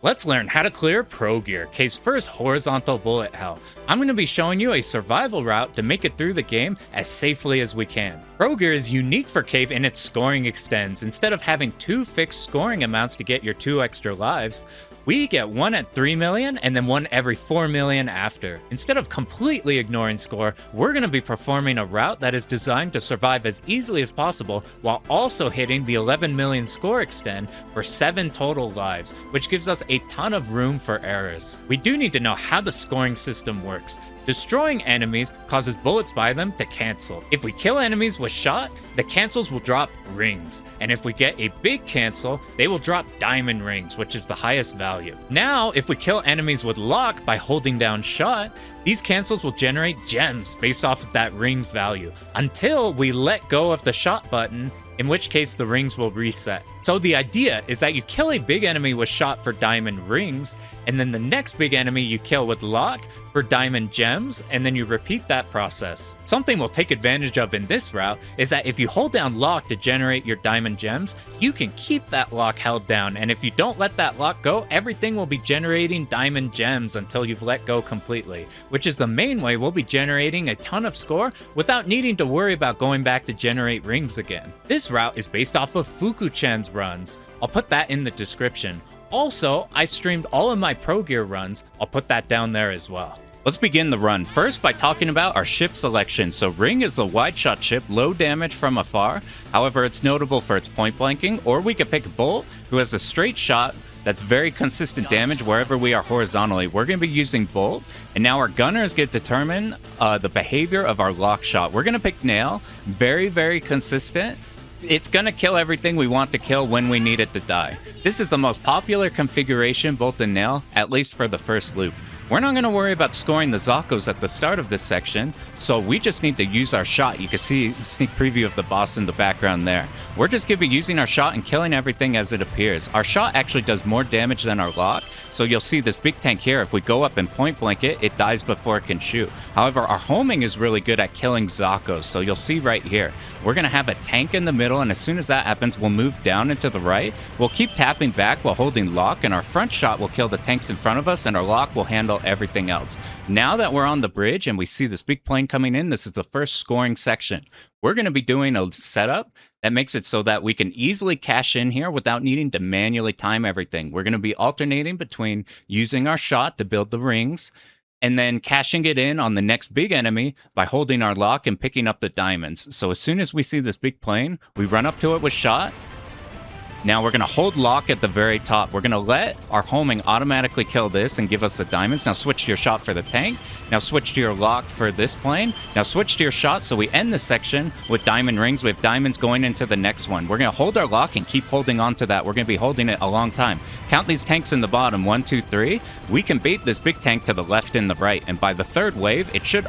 Let's learn how to clear Progear, K's first horizontal bullet hell. I'm going to be showing you a survival route to make it through the game as safely as we can. Progear is unique for Cave in its scoring extends. Instead of having 2 fixed scoring amounts to get your 2 extra lives, we get one at 3 million and then one every 4 million after. Instead of completely ignoring score, we're going to be performing a route that is designed to survive as easily as possible while also hitting the 11 million score extend for 7 total lives, which gives us a ton of room for errors. We do need to know how the scoring system works. Destroying enemies causes bullets by them to cancel. If we kill enemies with shot, the cancels will drop rings. And if we get a big cancel, they will drop diamond rings, which is the highest value. Now, if we kill enemies with lock by holding down shot, these cancels will generate gems based off of that ring's value until we let go of the shot button, in which case the rings will reset. So the idea is that you kill a big enemy with shot for diamond rings, and then the next big enemy you kill with lock for diamond gems, and then you repeat that process. Something we'll take advantage of in this route is that if you hold down lock to generate your diamond gems, you can keep that lock held down, and if you don't let that lock go, everything will be generating diamond gems until you've let go completely, which is the main way we'll be generating a ton of score without needing to worry about going back to generate rings again. This route is based off of Fuku-chan's runs. I'll put that in the description. Also, I streamed all of my Progear runs. I'll put that down there as well. Let's begin the run first by talking about our ship selection. So Ring is the wide shot ship, low damage from afar. However, it's notable for its point blanking, or we could pick Bolt, who has a straight shot that's very consistent damage wherever we are horizontally. We're going to be using Bolt, and now our gunners get to determine the behavior of our lock shot. We're going to pick Nail, very, very consistent. It's going to kill everything we want to kill when we need it to die. This is the most popular configuration, Bolt and Nail, at least for the first loop. We're not going to worry about scoring the Zakos at the start of this section, so we just need to use our shot. You can see a sneak preview of the boss in the background there. We're just going to be using our shot and killing everything as it appears. Our shot actually does more damage than our lock, so you'll see this big tank here. If we go up and point blank it, it dies before it can shoot. However, our homing is really good at killing Zakos, so you'll see right here. We're going to have a tank in the middle, and as soon as that happens, we'll move down and to the right. We'll keep tapping back while holding lock, and our front shot will kill the tanks in front of us, and our lock will handle everything else. Now that we're on the bridge and we see this big plane coming in, this is the first scoring section. We're going to be doing a setup that makes it so that we can easily cash in here without needing to manually time everything. We're going to be alternating between using our shot to build the rings and then cashing it in on the next big enemy by holding our lock and picking up the diamonds. So as soon as we see this big plane, we run up to it with shot. Now we're going to hold lock at the very top. We're going to let our homing automatically kill this and give us the diamonds. Now switch to your shot for the tank. Now switch to your lock for this plane. Now switch to your shot, so we end this section with diamond rings. We have diamonds going into the next one. We're going to hold our lock and keep holding on to that. We're going to be holding it a long time. Count these tanks in the bottom. 1, 2, 3. We can bait this big tank to the left and the right. And by the third wave, it should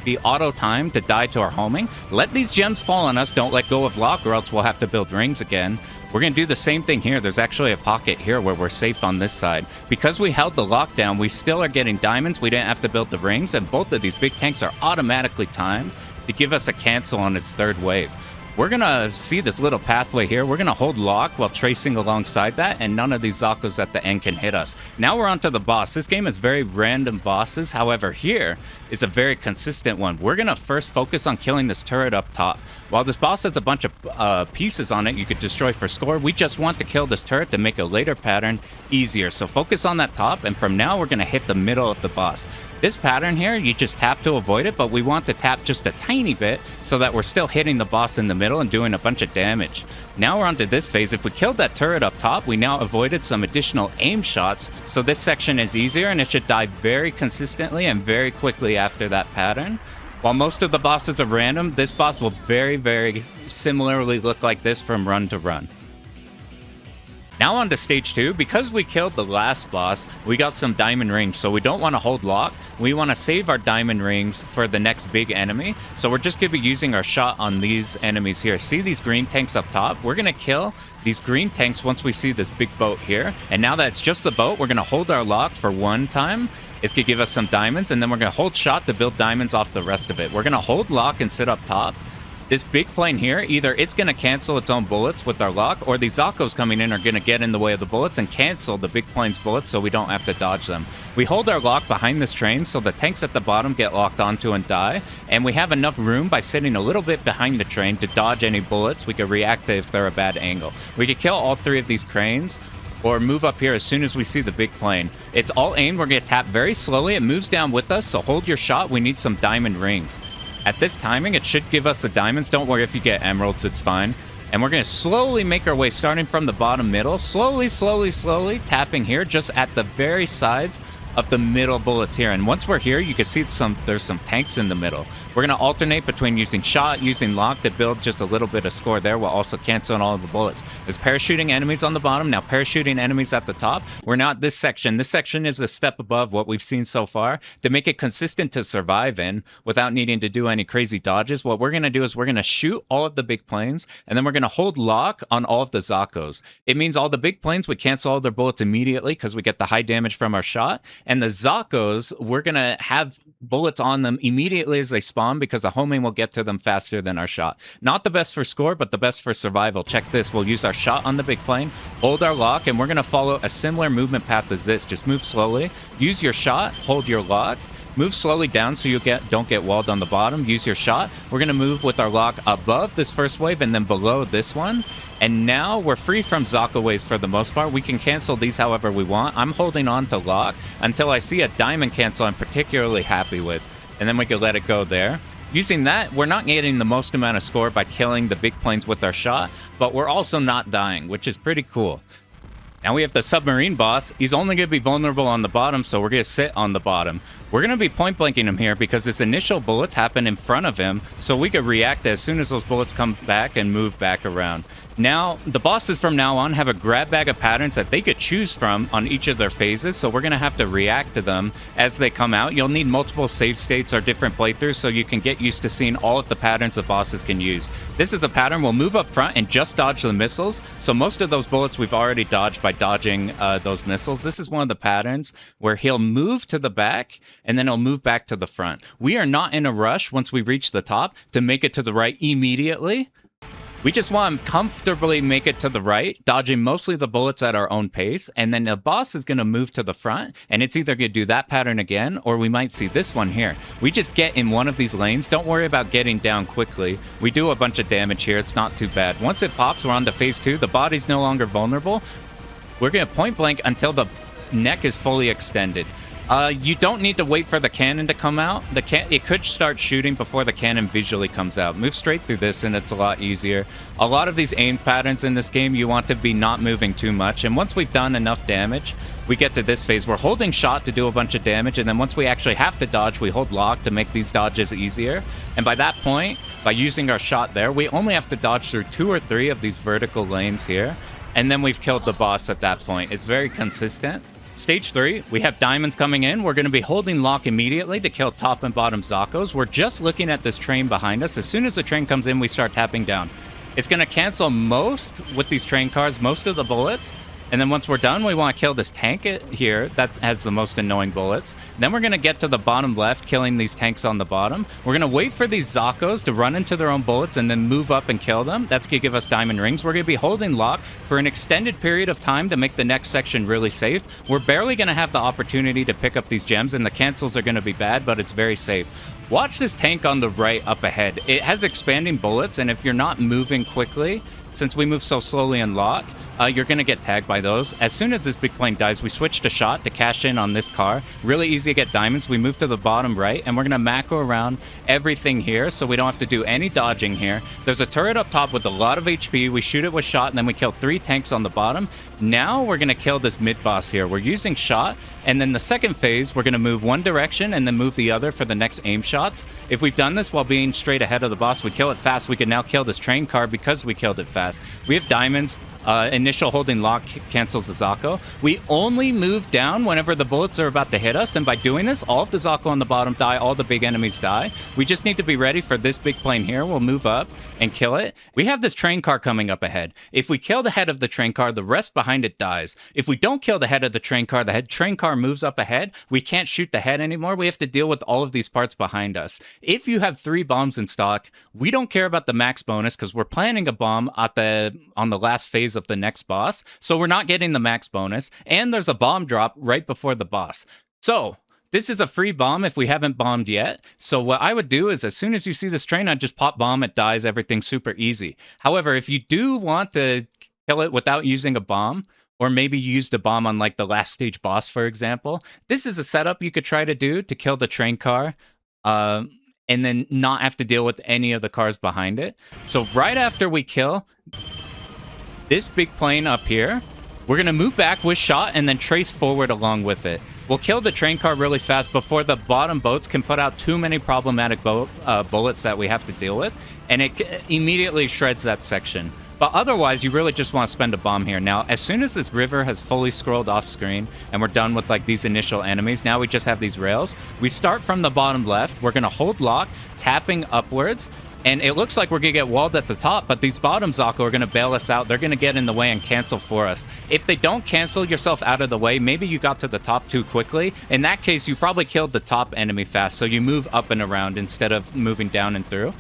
be auto time to die to our homing. Let these gems fall on us. Don't let go of lock, or else we'll have to build rings again. We're going to do the same thing here. There's actually a pocket here where we're safe on this side. Because we held the lockdown, we still are getting diamonds. We didn't have to build the rings, and both of these big tanks are automatically timed to give us a cancel on its third wave. We're going to see this little pathway here. We're going to hold lock while tracing alongside that, and none of these Zakos at the end can hit us. Now we're on to the boss. This game is very random bosses. However, here is a very consistent one. We're going to first focus on killing this turret up top. While this boss has a bunch of pieces on it you could destroy for score, we just want to kill this turret to make a later pattern easier. So focus on that top, and from now we're going to hit the middle of the boss. This pattern here, you just tap to avoid it, but we want to tap just a tiny bit so that we're still hitting the boss in the middle and doing a bunch of damage. Now we're on to this phase. If we killed that turret up top, we now avoided some additional aim shots, so this section is easier, and it should die very consistently and very quickly after that pattern. While most of the bosses are random, this boss will very, very similarly look like this from run to run. Now on to stage 2. Because we killed the last boss, we got some diamond rings, so we don't want to hold lock. We want to save our diamond rings for the next big enemy, so we're just going to be using our shot on these enemies here. See these green tanks up top? We're going to kill these green tanks once we see this big boat here, and now that it's just the boat, we're going to hold our lock for one time. It's going to give us some diamonds, and then we're going to hold shot to build diamonds off the rest of it. We're going to hold lock and sit up top. This big plane here, either it's going to cancel its own bullets with our lock, or these Zakos coming in are going to get in the way of the bullets and cancel the big plane's bullets so we don't have to dodge them. We hold our lock behind this train so the tanks at the bottom get locked onto and die, and we have enough room by sitting a little bit behind the train to dodge any bullets. We could react if they're a bad angle. We could kill all 3 of these cranes, or move up here as soon as we see the big plane. It's all aimed. We're going to tap very slowly. It moves down with us, so hold your shot. We need some diamond rings. At this timing, it should give us the diamonds. Don't worry if you get emeralds, it's fine. And we're going to slowly make our way, starting from the bottom middle. Slowly, tapping here, just at the very sides of the middle bullets here. And once we're here, you can see there's some tanks in the middle. We're going to alternate between using shot, using lock to build just a little bit of score there while also canceling all of the bullets. There's parachuting enemies on the bottom, now parachuting enemies at the top. We're not this section. This section is a step above what we've seen so far to make it consistent to survive in without needing to do any crazy dodges. What we're going to do is we're going to shoot all of the big planes, and then we're going to hold lock on all of the Zakos. It means all the big planes would cancel all their bullets immediately because we get the high damage from our shot. And the Zakos, we're going to have bullets on them immediately as they spawn because the homing will get to them faster than our shot. Not the best for score, but the best for survival. Check this. We'll use our shot on the big plane, hold our lock, and we're going to follow a similar movement path as this. Just move slowly. Use your shot, hold your lock. Move slowly down so you don't get walled on the bottom. Use your shot. We're going to move with our lock above this first wave and then below this one. And now we're free from Zaka waves for the most part. We can cancel these however we want. I'm holding on to lock until I see a diamond cancel I'm particularly happy with. And then we can let it go there. Using that, we're not getting the most amount of score by killing the big planes with our shot, but we're also not dying, which is pretty cool. Now we have the submarine boss. He's only going to be vulnerable on the bottom, so we're going to sit on the bottom. We're going to be point blanking him here because his initial bullets happen in front of him, so we could react as soon as those bullets come back and move back around. Now, the bosses from now on have a grab bag of patterns that they could choose from on each of their phases, so we're going to have to react to them as they come out. You'll need multiple save states or different playthroughs so you can get used to seeing all of the patterns the bosses can use. This is a pattern. We'll move up front and just dodge the missiles, so most of those bullets we've already dodged by dodging those missiles. This is one of the patterns where he'll move to the back and then he'll move back to the front. We are not in a rush once we reach the top to make it to the right immediately. We just want to comfortably make it to the right, dodging mostly the bullets at our own pace, and then the boss is going to move to the front, and it's either going to do that pattern again, or we might see this one here. We just get in one of these lanes. Don't worry about getting down quickly. We do a bunch of damage here. It's not too bad. Once it pops, we're on to phase 2. The body's no longer vulnerable. We're going to point blank until the neck is fully extended. You don't need to wait for the cannon to come out. It could start shooting before the cannon visually comes out. Move straight through this and it's a lot easier. A lot of these aim patterns in this game, you want to be not moving too much. And once we've done enough damage, we get to this phase. We're holding shot to do a bunch of damage. And then once we actually have to dodge, we hold lock to make these dodges easier. And by that point, by using our shot there, we only have to dodge through 2 or 3 of these vertical lanes here. And then we've killed the boss at that point. It's very consistent. Stage 3, we have diamonds coming in. We're going to be holding lock immediately to kill top and bottom Zakos. We're just looking at this train behind us. As soon as the train comes in, we start tapping down. It's going to cancel most with these train cars, most of the bullets. And then once we're done, we want to kill this tank here that has the most annoying bullets. Then we're going to get to the bottom left, killing these tanks on the bottom. We're going to wait for these Zakos to run into their own bullets and then move up and kill them. That's going to give us diamond rings. We're going to be holding lock for an extended period of time to make the next section really safe. We're barely going to have the opportunity to pick up these gems, and the cancels are going to be bad, but it's very safe. Watch this tank on the right up ahead. It has expanding bullets, and if you're not moving quickly, since we move so slowly in lock, you're going to get tagged by those. As soon as this big plane dies, we switch to shot to cash in on this car. Really easy to get diamonds. We move to the bottom right, and we're going to macro around everything here so we don't have to do any dodging here. There's a turret up top with a lot of HP. We shoot it with shot, and then we kill 3 tanks on the bottom. Now we're going to kill this mid-boss here. We're using shot, and then the second phase, we're going to move one direction and then move the other for the next aim shots. If we've done this while being straight ahead of the boss, we kill it fast. We can now kill this train car because we killed it fast. fast. We have diamonds. Initial holding lock cancels the Zako. We only move down whenever the bullets are about to hit us, and by doing this, all of the Zako on the bottom die, all the big enemies die. We just need to be ready for this big plane here. We'll move up and kill it. We have this train car coming up ahead. If we kill the head of the train car, the rest behind it dies. If we don't kill the head of the train car, the train car moves up ahead. We can't shoot the head anymore. We have to deal with all of these parts behind us. If you have 3 bombs in stock, we don't care about the max bonus because we're planning a bomb on the last phase of the next boss, so we're not getting the max bonus, and there's a bomb drop right before the boss. So this is a free bomb if we haven't bombed yet. So what I would do is as soon as you see this train, I'd just pop bomb, it dies, everything's super easy. However, if you do want to kill it without using a bomb, or maybe you used a bomb on like the last stage boss, for example, this is a setup you could try to do to kill the train car, and then not have to deal with any of the cars behind it. So right after we kill this big plane up here, we're going to move back with shot and then trace forward along with it. We'll kill the train car really fast before the bottom boats can put out too many problematic bullets that we have to deal with, and it immediately shreds that section. But otherwise, you really just want to spend a bomb here. Now, as soon as this river has fully scrolled off screen and we're done with like these initial enemies, now we just have these rails. We start from the bottom left. We're going to hold lock, tapping upwards. And it looks like we're going to get walled at the top, but these bottom Zako are going to bail us out. They're going to get in the way and cancel for us. If they don't cancel yourself out of the way, maybe you got to the top too quickly. In that case, you probably killed the top enemy fast, so you move up and around instead of moving down and through.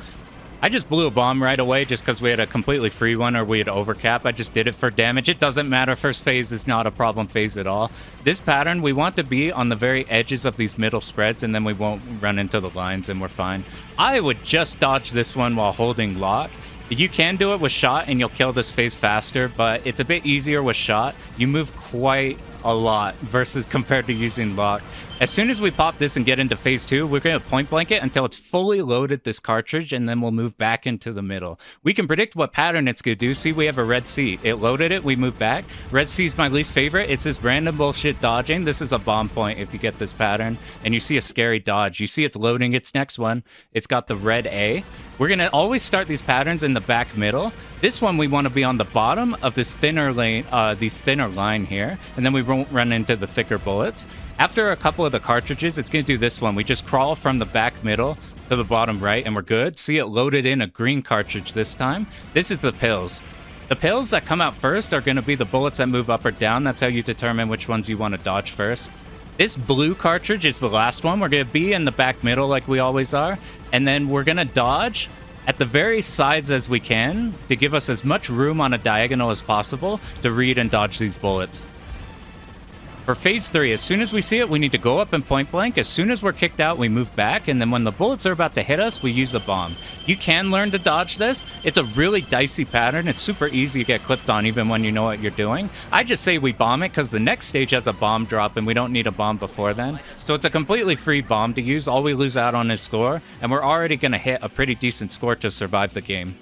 I just blew a bomb right away just because we had a completely free one or we had overcap. I just did it for damage. It doesn't matter. First phase is not a problem phase at all. This pattern, we want to be on the very edges of these middle spreads, and then we won't run into the lines and we're fine. I would just dodge this one while holding lock. You can do it with shot and you'll kill this phase faster, but it's a bit easier with shot. You move quite a lot versus compared to using lock. As soon as we pop this and get into phase 2, we're going to point blank it until it's fully loaded, this cartridge, and then we'll move back into the middle. We can predict what pattern it's going to do. See, we have a red C. It loaded it, we move back. Red C is my least favorite. It's this random bullshit dodging. This is a bomb point if you get this pattern, and you see a scary dodge. You see it's loading its next one. It's got the red A. We're going to always start these patterns in the back middle. This one, we want to be on the bottom of this thinner lane, these thinner line here, and then we won't run into the thicker bullets. After a couple of the cartridges, it's going to do this one. We just crawl from the back middle to the bottom right, and we're good. See, it loaded in a green cartridge this time. This is the pills. The pills that come out first are going to be the bullets that move up or down. That's how you determine which ones you want to dodge first. This blue cartridge is the last one. We're going to be in the back middle like we always are, and then we're going to dodge at the very sides as we can to give us as much room on a diagonal as possible to read and dodge these bullets. For phase 3, as soon as we see it, we need to go up and point blank. As soon as we're kicked out, we move back, and then when the bullets are about to hit us, we use a bomb. You can learn to dodge this. It's a really dicey pattern. It's super easy to get clipped on even when you know what you're doing. I just say we bomb it because the next stage has a bomb drop, and we don't need a bomb before then. So it's a completely free bomb to use. All we lose out on is score, and we're already going to hit a pretty decent score to survive the game.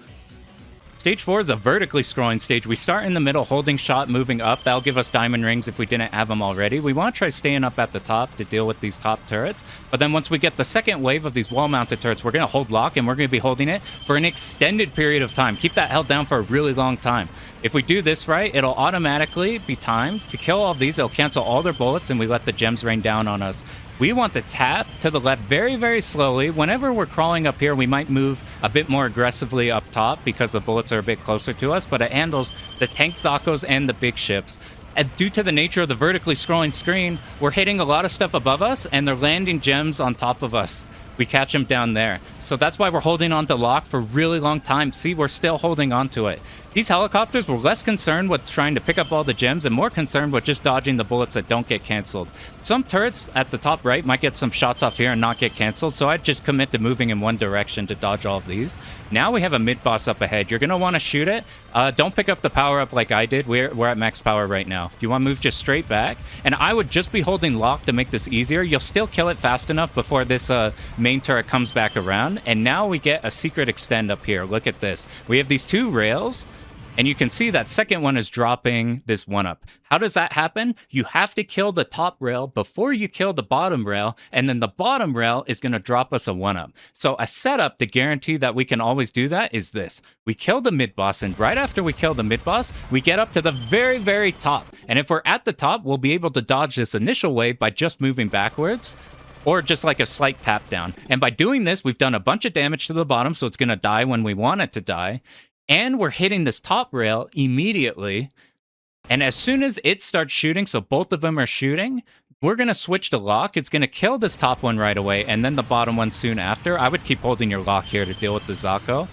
Stage 4 is a vertically scrolling stage. We start in the middle, holding shot, moving up. That'll give us diamond rings if we didn't have them already. We want to try staying up at the top to deal with these top turrets. But then once we get the second wave of these wall-mounted turrets, we're going to hold lock, and we're going to be holding it for an extended period of time. Keep that held down for a really long time. If we do this right, it'll automatically be timed. To kill all of these, it'll cancel all their bullets, and we let the gems rain down on us. We want to tap to the left very, very slowly. Whenever we're crawling up here, we might move a bit more aggressively up top because the bullets are a bit closer to us, but it handles the tank Zakos and the big ships. And due to the nature of the vertically scrolling screen, we're hitting a lot of stuff above us, and they're landing gems on top of us. We catch them down there. So that's why we're holding on to lock for a really long time. See, we're still holding on to it. These helicopters were less concerned with trying to pick up all the gems and more concerned with just dodging the bullets that don't get canceled. Some turrets at the top right might get some shots off here and not get canceled, so I'd just commit to moving in one direction to dodge all of these. Now we have a mid-boss up ahead. You're going to want to shoot it. Don't pick up the power-up like I did. We're at max power right now. You want to move just straight back, and I would just be holding lock to make this easier. You'll still kill it fast enough before this main turret comes back around, and now we get a secret extend up here. Look at this. We have these two rails. And you can see that second one is dropping this 1-up. How does that happen? You have to kill the top rail before you kill the bottom rail, and then the bottom rail is going to drop us a 1-up. So a setup to guarantee that we can always do that is this. We kill the mid-boss, and right after we kill the mid-boss, we get up to the very, very top. And if we're at the top, we'll be able to dodge this initial wave by just moving backwards, or just like a slight tap down. And by doing this, we've done a bunch of damage to the bottom, so it's going to die when we want it to die. And we're hitting this top rail immediately. And as soon as it starts shooting, so both of them are shooting, we're going to switch to lock. It's going to kill this top one right away, and then the bottom one soon after. I would keep holding your lock here to deal with the Zako.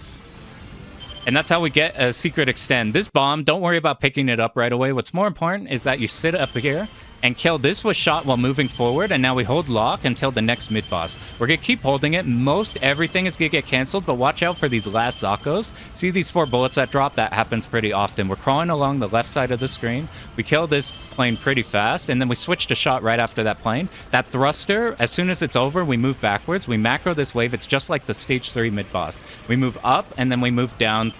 And that's how we get a secret extend. This bomb, don't worry about picking it up right away. What's more important is that you sit up here and kill this with shot while moving forward, and now we hold lock until the next mid-boss. We're going to keep holding it. Most everything is going to get canceled, but watch out for these last Zakos. See these 4 bullets that drop? That happens pretty often. We're crawling along the left side of the screen. We kill this plane pretty fast, and then we switch to shot right after that plane. That thruster, as soon as it's over, we move backwards. We macro this wave. It's just like the stage 3 mid-boss. We move up, and then we move down.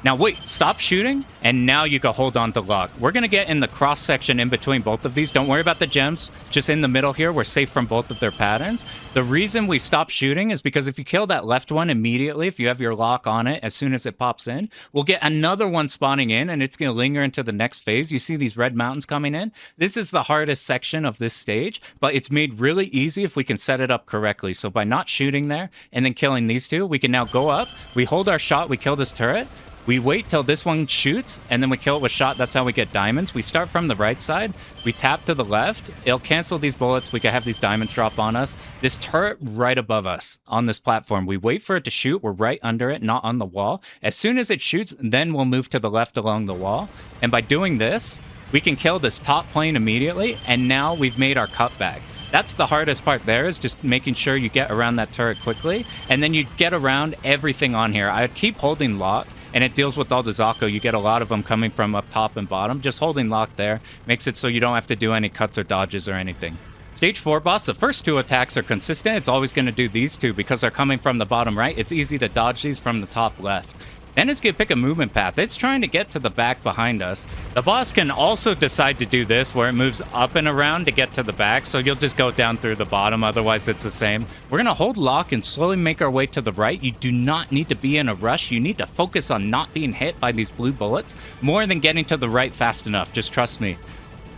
Now wait, stop shooting, and now you can hold on to lock. We're going to get in the cross section in between both of these. Don't worry about the gems. Just in the middle here, we're safe from both of their patterns. The reason we stop shooting is because if you kill that left one immediately, if you have your lock on it as soon as it pops in, we'll get another one spawning in, and it's going to linger into the next phase. You see these red mountains coming in? This is the hardest section of this stage, but it's made really easy if we can set it up correctly. So by not shooting there and then killing these two, we can now go up, we hold our shot, we kill this turret, we wait till this one shoots, and then we kill it with shot. That's how we get diamonds. We start from the right side. We tap to the left. It'll cancel these bullets. We can have these diamonds drop on us. This turret right above us on this platform. We wait for it to shoot. We're right under it, not on the wall. As soon as it shoots, then we'll move to the left along the wall. And by doing this, we can kill this top plane immediately, and now we've made our cutback. That's the hardest part there, is just making sure you get around that turret quickly, and then you get around everything on here. I would keep holding lock, and it deals with all the Zako. You get a lot of them coming from up top and bottom. Just holding lock there makes it so you don't have to do any cuts or dodges or anything. Stage 4 boss, the first 2 attacks are consistent. It's always going to do these 2 because they're coming from the bottom right. It's easy to dodge these from the top left. Then it's going to pick a movement path. It's trying to get to the back behind us. The boss can also decide to do this, where it moves up and around to get to the back, so you'll just go down through the bottom, otherwise it's the same. We're going to hold lock and slowly make our way to the right. You do not need to be in a rush. You need to focus on not being hit by these blue bullets more than getting to the right fast enough. Just trust me.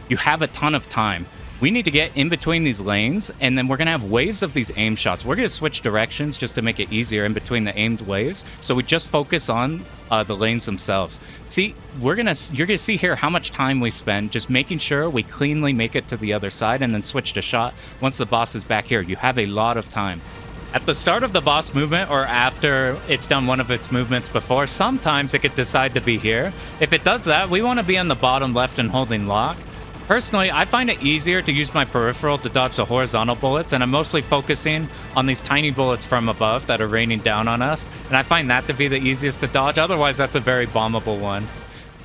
You have a ton of time. We need to get in between these lanes, and then we're going to have waves of these aim shots. We're going to switch directions just to make it easier in between the aimed waves, so we just focus on the lanes themselves. See, you're going to see here how much time we spend just making sure we cleanly make it to the other side and then switch to shot once the boss is back here. You have a lot of time. At the start of the boss movement, or after it's done one of its movements before, sometimes it could decide to be here. If it does that, we want to be on the bottom left and holding lock. Personally, I find it easier to use my peripheral to dodge the horizontal bullets, and I'm mostly focusing on these tiny bullets from above that are raining down on us, and I find that to be the easiest to dodge. Otherwise, that's a very bombable one.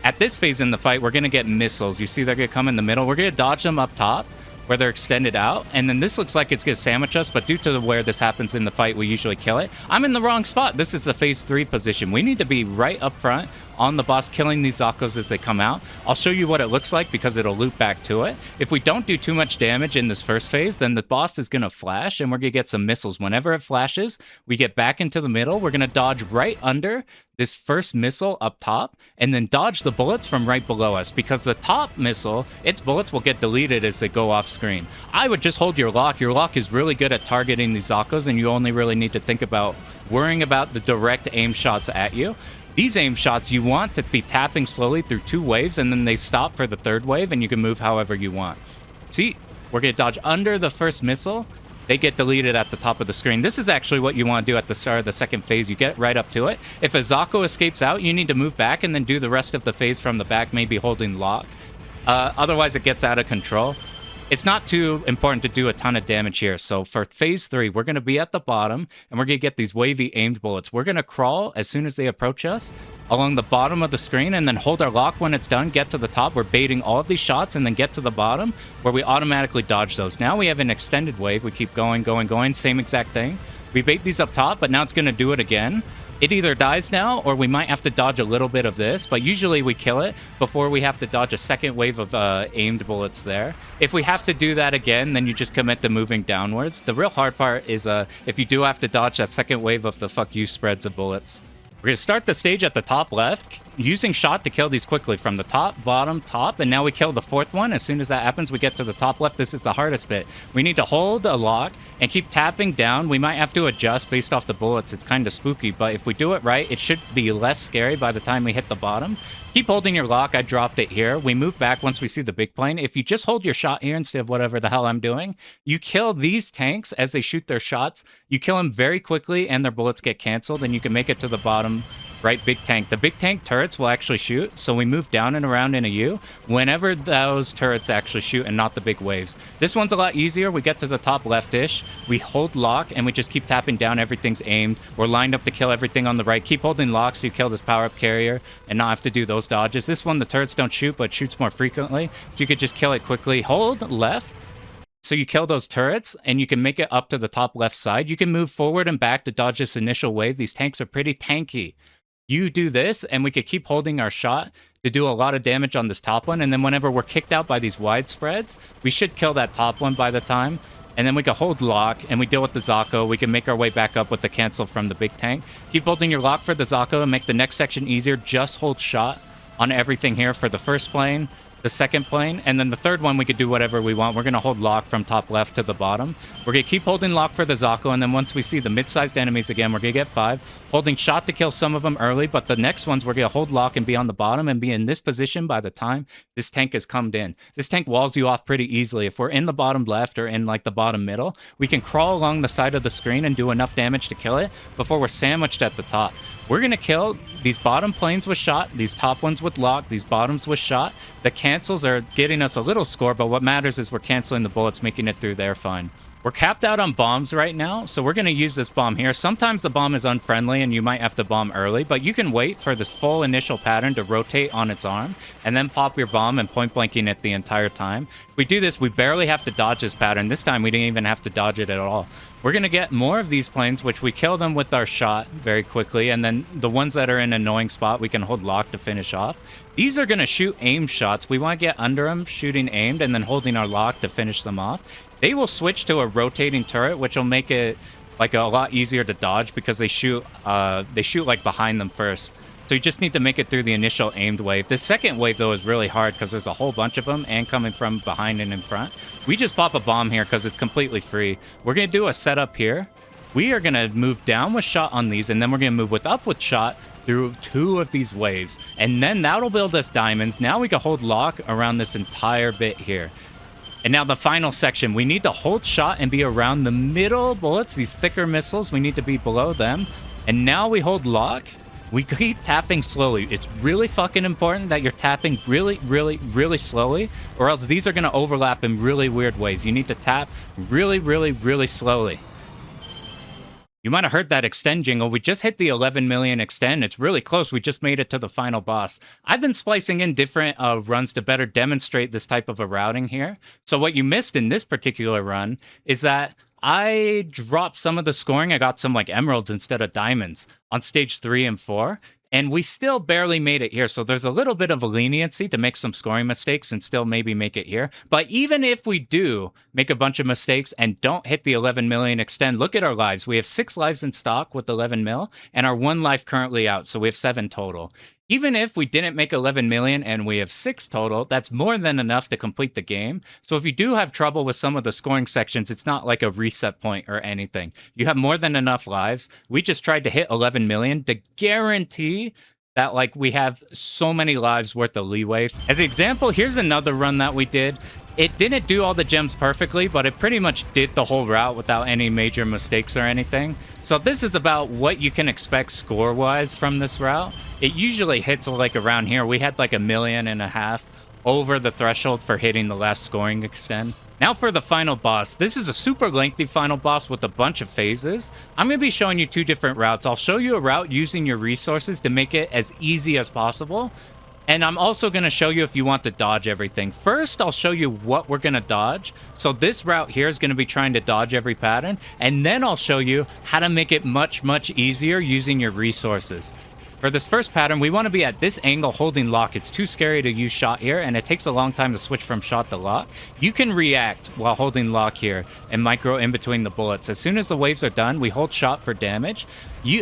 At this phase in the fight, we're going to get missiles. You see they're going to come in the middle. We're going to dodge them up top, where they're extended out, and then this looks like it's going to sandwich us, but due to where this happens in the fight, we usually kill it. I'm in the wrong spot. This is the phase 3 position. We need to be right up front on the boss, killing these Zakos as they come out. I'll show you what it looks like because it'll loop back to it. If we don't do too much damage in this first phase, then the boss is going to flash, and we're going to get some missiles. Whenever it flashes, we get back into the middle. We're going to dodge right under this first missile up top, and then dodge the bullets from right below us, because the top missile, its bullets will get deleted as they go off screen. I would just hold your lock. Your lock is really good at targeting these Zakos, and you only really need to think about worrying about the direct aim shots at you. These aim shots, you want to be tapping slowly through 2 waves, and then they stop for the 3rd wave, and you can move however you want. See, we're going to dodge under the first missile. They get deleted at the top of the screen. This is actually what you want to do at the start of the second phase. You get right up to it. If a Zako escapes out, you need to move back and then do the rest of the phase from the back, maybe holding lock. Otherwise, it gets out of control. It's not too important to do a ton of damage here. So for phase 3, we're going to be at the bottom, and we're going to get these wavy aimed bullets. We're going to crawl as soon as they approach us along the bottom of the screen, and then hold our lock when it's done, get to the top. We're baiting all of these shots, and then get to the bottom where we automatically dodge those. Now we have an extended wave. We keep going, going, going. Same exact thing. We bait these up top, but now it's going to do it again. It either dies now, or we might have to dodge a little bit of this, but usually we kill it before we have to dodge a second wave of aimed bullets there. If we have to do that again, then you just commit to moving downwards. The real hard part is if you do have to dodge that second wave of the fuck you spreads of bullets. We're going to start the stage at the top left, using shot to kill these quickly from the top, bottom, top, and now we kill the fourth one. As soon as that happens, we get to the top left. This is the hardest bit. We need to hold a lock and keep tapping down. We might have to adjust based off the bullets. It's kind of spooky, but if we do it right, it should be less scary by the time we hit the bottom. Keep holding your lock. I dropped it here. We move back once we see the big plane. If you just hold your shot here instead of whatever the hell I'm doing, you kill these tanks as they shoot their shots. You kill them very quickly and their bullets get canceled, and you can make it to the bottom right big tank. The big tank turrets will actually shoot, so we move down and around in a U whenever those turrets actually shoot and not the big waves. This one's a lot easier. We get to the top left-ish, we hold lock, and we just keep tapping down. Everything's aimed. We're lined up to kill everything on the right. Keep holding lock so you kill this power-up carrier and not have to do those dodges. This one, the turrets don't shoot, but shoots more frequently, so you could just kill it quickly. Hold left, so you kill those turrets, and you can make it up to the top left side. You can move forward and back to dodge this initial wave. These tanks are pretty tanky. You do this, and we could keep holding our shot to do a lot of damage on this top one, and then whenever we're kicked out by these wide spreads, we should kill that top one by the time, and then we can hold lock, and we deal with the Zocco. We can make our way back up with the cancel from the big tank. Keep holding your lock for the Zocco and make the next section easier. Just hold shot on everything here for the first plane, the second plane, and then the third one we could do whatever we want. We're going to hold lock from top left to the bottom. We're going to keep holding lock for the Zocco, and then once we see the mid-sized enemies again, we're going to get 5. Holding shot to kill some of them early, but the next ones we're going to hold lock and be on the bottom and be in this position by the time this tank has come in. This tank walls you off pretty easily. If we're in the bottom left or in like the bottom middle, we can crawl along the side of the screen and do enough damage to kill it before we're sandwiched at the top. We're going to kill these bottom planes with shot, these top ones with lock, these bottoms with shot. The cancels are getting us a little score, but what matters is we're canceling the bullets, making it through there fine. We're capped out on bombs right now, so we're going to use this bomb here. Sometimes the bomb is unfriendly and you might have to bomb early, but you can wait for this full initial pattern to rotate on its arm and then pop your bomb and point blanking it the entire time. If we do this, we barely have to dodge this pattern. This time we didn't even have to dodge it at all. We're going to get more of these planes, which we kill them with our shot very quickly, and then the ones that are in an annoying spot, we can hold lock to finish off. These are going to shoot aimed shots. We want to get under them, shooting aimed, and then holding our lock to finish them off. They will switch to a rotating turret, which will make it like a lot easier to dodge because they shoot like behind them first. So you just need to make it through the initial aimed wave. The second wave, though, is really hard because there's a whole bunch of them and coming from behind and in front. We just pop a bomb here because it's completely free. We're going to do a setup here. We are going to move down with shot on these, and then we're going to move up with shot through 2 of these waves. And then that'll build us diamonds. Now we can hold lock around this entire bit here. And now the final section, we need to hold shot and be around the middle bullets, these thicker missiles, we need to be below them. And now we hold lock. We keep tapping slowly. It's really fucking important that you're tapping really, really, really slowly, or else these are going to overlap in really weird ways. You need to tap really, really, really slowly. You might have heard that extend jingle. We just hit the 11 million extend. It's really close. We just made it to the final boss. I've been splicing in different runs to better demonstrate this type of a routing here. So what you missed in this particular run is that I dropped some of the scoring. I got some like emeralds instead of diamonds on stage 3 and 4. And we still barely made it here. So there's a little bit of a leniency to make some scoring mistakes and still maybe make it here. But even if we do make a bunch of mistakes and don't hit the 11 million extend, look at our lives. We have 6 lives in stock with 11 mil and our 1 life currently out. So we have 7 total. Even if we didn't make 11 million and we have 6 total, that's more than enough to complete the game. So if you do have trouble with some of the scoring sections, it's not like a reset point or anything. You have more than enough lives. We just tried to hit 11 million to guarantee that like we have so many lives worth of leeway. As an example, here's another run that we did. It didn't do all the gems perfectly, but it pretty much did the whole route without any major mistakes or anything. So this is about what you can expect score-wise from this route. It usually hits like around here. We had like 1.5 million over the threshold for hitting the last scoring extend. Now for the final boss. This is a super lengthy final boss with a bunch of phases. I'm going to be showing you 2 different routes. I'll show you a route using your resources to make it as easy as possible. And I'm also going to show you if you want to dodge everything. First, I'll show you what we're going to dodge. So this route here is going to be trying to dodge every pattern. And then I'll show you how to make it much, much easier using your resources. For this first pattern, we want to be at this angle holding lock. It's too scary to use shot here, and it takes a long time to switch from shot to lock. You can react while holding lock here and micro in between the bullets. As soon as the waves are done, we hold shot for damage.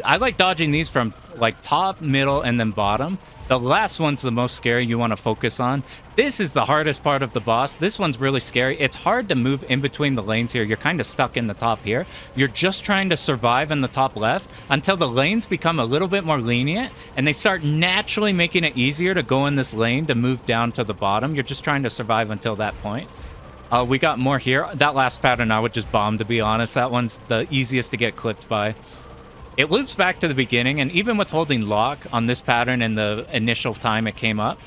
I like dodging these from like top, middle, and then bottom. The last one's the most scary you want to focus on. This is the hardest part of the boss. This one's really scary. It's hard to move in between the lanes here. You're kind of stuck in the top here. You're just trying to survive in the top left until the lanes become a little bit more lenient and they start naturally making it easier to go in this lane to move down to the bottom. You're just trying to survive until that point. We got more here. That last pattern I would just bomb, to be honest. That one's the easiest to get clipped by. It loops back to the beginning, and even with holding lock on this pattern in the initial time it came up,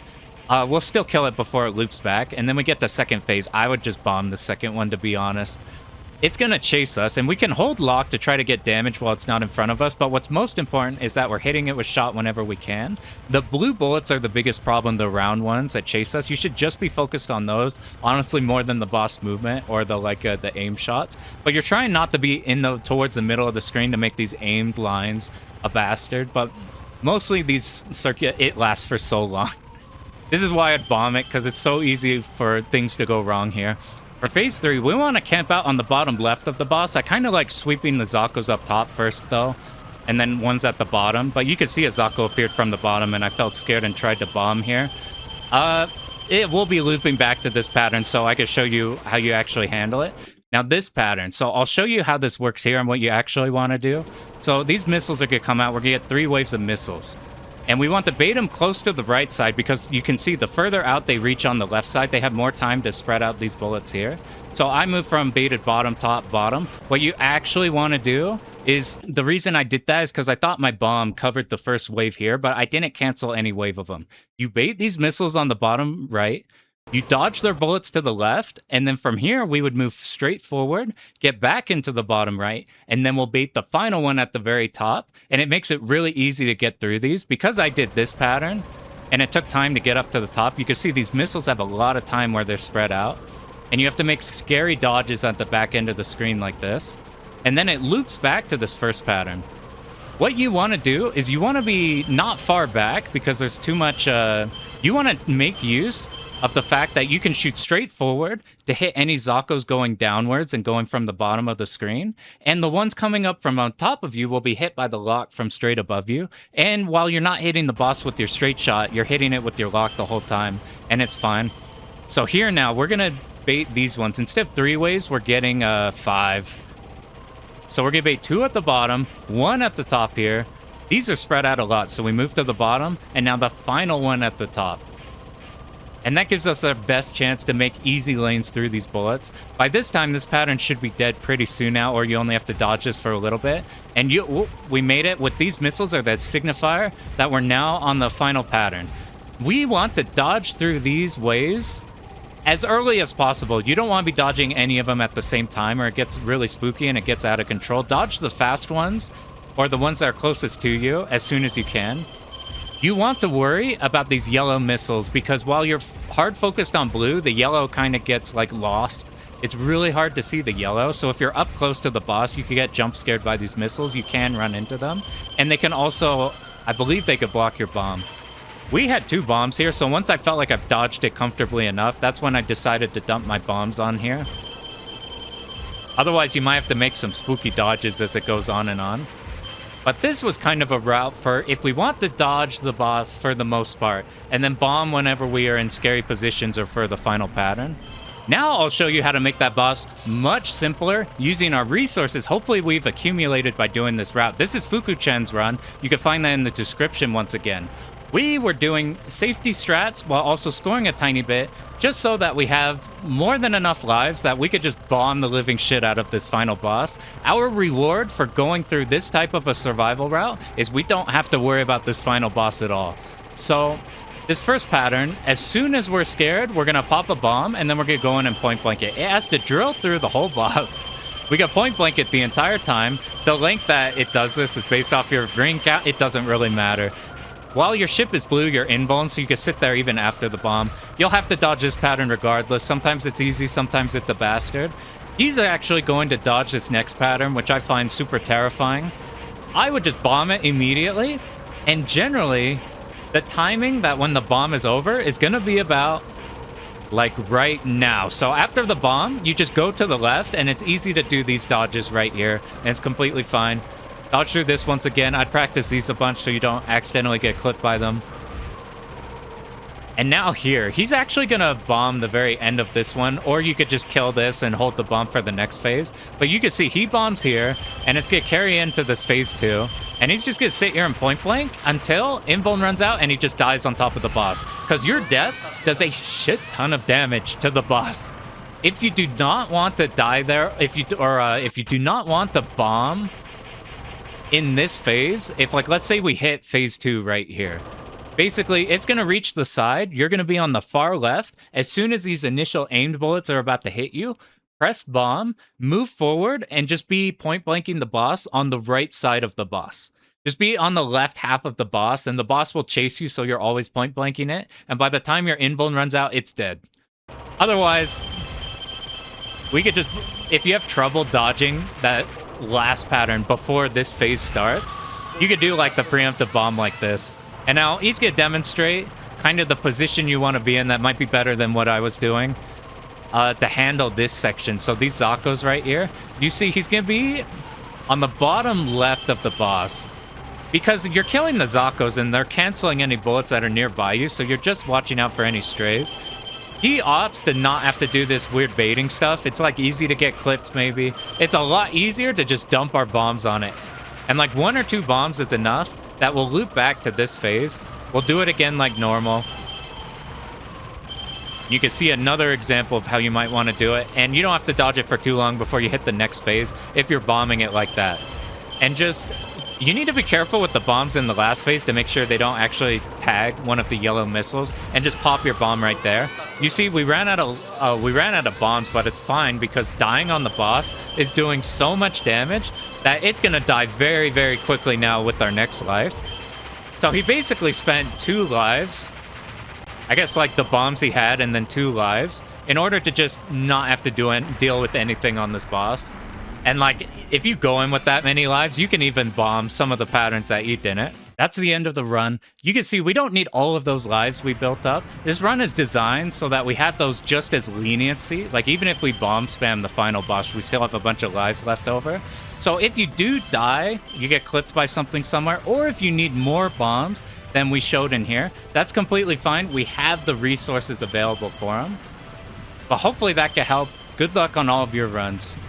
we'll still kill it before it loops back, and then we get the second phase. I would just bomb the second one, to be honest. It's going to chase us, and we can hold lock to try to get damage while it's not in front of us, but what's most important is that we're hitting it with shot whenever we can. The blue bullets are the biggest problem, the round ones that chase us. You should just be focused on those, honestly, more than the boss movement or the aim shots. But you're trying not to be towards the middle of the screen to make these aimed lines a bastard, but mostly these it lasts for so long. This is why I'd bomb it, because it's so easy for things to go wrong here. For phase 3, we want to camp out on the bottom left of the boss. I kind of like sweeping the Zakos up top first, though, and then one's at the bottom. But you can see a Zako appeared from the bottom, and I felt scared and tried to bomb here. It will be looping back to this pattern, so I can show you how you actually handle it. Now, this pattern. So I'll show you how this works here and what you actually want to do. So these missiles are going to come out. We're going to get 3 waves of missiles. And we want to bait them close to the right side because you can see the further out they reach on the left side, they have more time to spread out these bullets here. So I move from baited bottom, top, bottom. What you actually want to do is, the reason I did that is because I thought my bomb covered the first wave here, but I didn't cancel any wave of them. You bait these missiles on the bottom right, you dodge their bullets to the left, and then from here, we would move straight forward, get back into the bottom right, and then we'll bait the final one at the very top, and it makes it really easy to get through these. Because I did this pattern, and it took time to get up to the top, you can see these missiles have a lot of time where they're spread out, and you have to make scary dodges at the back end of the screen like this, and then it loops back to this first pattern. What you want to do is you want to be not far back because there's too much, you want to make use of the fact that you can shoot straight forward to hit any Zakos going downwards and going from the bottom of the screen. And the ones coming up from on top of you will be hit by the lock from straight above you. And while you're not hitting the boss with your straight shot, you're hitting it with your lock the whole time, and it's fine. So here now, we're going to bait these ones. Instead of 3 waves, we're getting 5. So we're going to bait 2 at the bottom, 1 at the top here. These are spread out a lot, so we move to the bottom, and now the final one at the top. And that gives us our best chance to make easy lanes through these bullets. By this time, this pattern should be dead pretty soon now, or you only have to dodge this for a little bit. And we made it with these missiles, or that signifier, that we're now on the final pattern. We want to dodge through these waves as early as possible. You don't want to be dodging any of them at the same time, or it gets really spooky and it gets out of control. Dodge the fast ones, or the ones that are closest to you, as soon as you can. You want to worry about these yellow missiles because while you're hard focused on blue, the yellow kind of gets like lost. It's really hard to see the yellow. So if you're up close to the boss, you could get jump scared by these missiles. You can run into them. And they can also, I believe they could block your bomb. We had 2 bombs here. So once I felt like I've dodged it comfortably enough, that's when I decided to dump my bombs on here. Otherwise, you might have to make some spooky dodges as it goes on and on. But this was kind of a route for if we want to dodge the boss for the most part, and then bomb whenever we are in scary positions or for the final pattern. Now I'll show you how to make that boss much simpler using our resources hopefully we've accumulated by doing this route. This is Fuku-chan's run. You can find that in the description once again. We were doing safety strats while also scoring a tiny bit, just so that we have more than enough lives that we could just bomb the living shit out of this final boss. Our reward for going through this type of a survival route is we don't have to worry about this final boss at all. So this first pattern, as soon as we're scared, we're gonna pop a bomb and then we're gonna go in and point blank it. It has to drill through the whole boss. We got point blank it the entire time. The length that it does this is based off your green count. It doesn't really matter. While your ship is blue, you're invuln, so you can sit there even after the bomb. You'll have to dodge this pattern regardless. Sometimes it's easy, sometimes it's a bastard. He's actually going to dodge this next pattern, which I find super terrifying. I would just bomb it immediately, and generally, the timing that when the bomb is over is going to be about, like, right now. So after the bomb, you just go to the left, and it's easy to do these dodges right here, and it's completely fine. Dodge through this once again. I'd practice these a bunch so you don't accidentally get clipped by them. And now here, he's actually going to bomb the very end of this one, or you could just kill this and hold the bomb for the next phase. But you can see he bombs here, and it's going to carry into this phase 2. And he's just going to sit here in point blank until invuln runs out and he just dies on top of the boss. Because your death does a shit ton of damage to the boss. If you do not want to die there, if you do not want to bomb in this phase, if, like, let's say we hit phase 2 right here. Basically, it's going to reach the side. You're going to be on the far left. As soon as these initial aimed bullets are about to hit you, press bomb, move forward, and just be point blanking the boss on the right side of the boss. Just be on the left half of the boss, and the boss will chase you, so you're always point blanking it. And by the time your invuln runs out, it's dead. Otherwise, we could just, if you have trouble dodging that last pattern before this phase starts, you could do like the preemptive bomb like this. And now he's going to demonstrate kind of the position you want to be in that might be better than what I was doing to handle this section. So these Zakos right here, you see he's going to be on the bottom left of the boss because you're killing the Zakos and they're canceling any bullets that are nearby you. So you're just watching out for any strays. He opts to not have to do this weird baiting stuff. It's like easy to get clipped maybe. It's a lot easier to just dump our bombs on it. And like 1 or 2 bombs is enough. That will loop back to this phase. We'll do it again like normal. You can see another example of how you might want to do it. And you don't have to dodge it for too long before you hit the next phase if you're bombing it like that. And just, you need to be careful with the bombs in the last phase to make sure they don't actually tag one of the yellow missiles and just pop your bomb right there. You see, we ran out of bombs, but it's fine because dying on the boss is doing so much damage that it's going to die very, very quickly now with our next life. So he basically spent 2 lives, I guess like the bombs he had and then 2 lives, in order to just not have to deal with anything on this boss. And like, if you go in with that many lives, you can even bomb some of the patterns that you didn't. That's the end of the run. You can see we don't need all of those lives we built up. This run is designed so that we have those just as leniency. Like, even if we bomb spam the final boss, we still have a bunch of lives left over. So if you do die, you get clipped by something somewhere, or if you need more bombs than we showed in here, that's completely fine. We have the resources available for them. But hopefully that can help. Good luck on all of your runs.